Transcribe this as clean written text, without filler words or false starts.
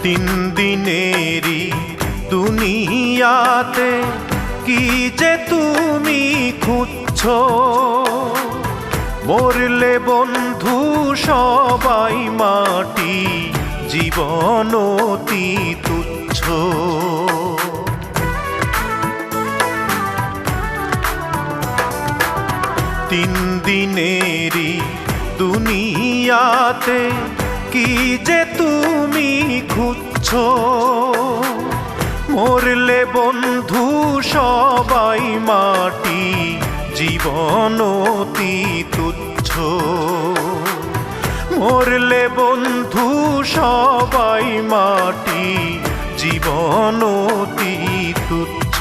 তিন দিনেরই দুনিয়াতে কি যে তুমি খুঁজছো, মরলে বন্ধু সবাই মাটি, জীবন অতি তুচ্ছ। তিন দিনেরই দুনিয়াতে কি যে তুমি খুঁজছো, মরলে বন্ধু সবাই মাটি, জীবন অতি তুচ্ছ। মরলে বন্ধু সবাই মাটি, জীবন অতি তুচ্ছ।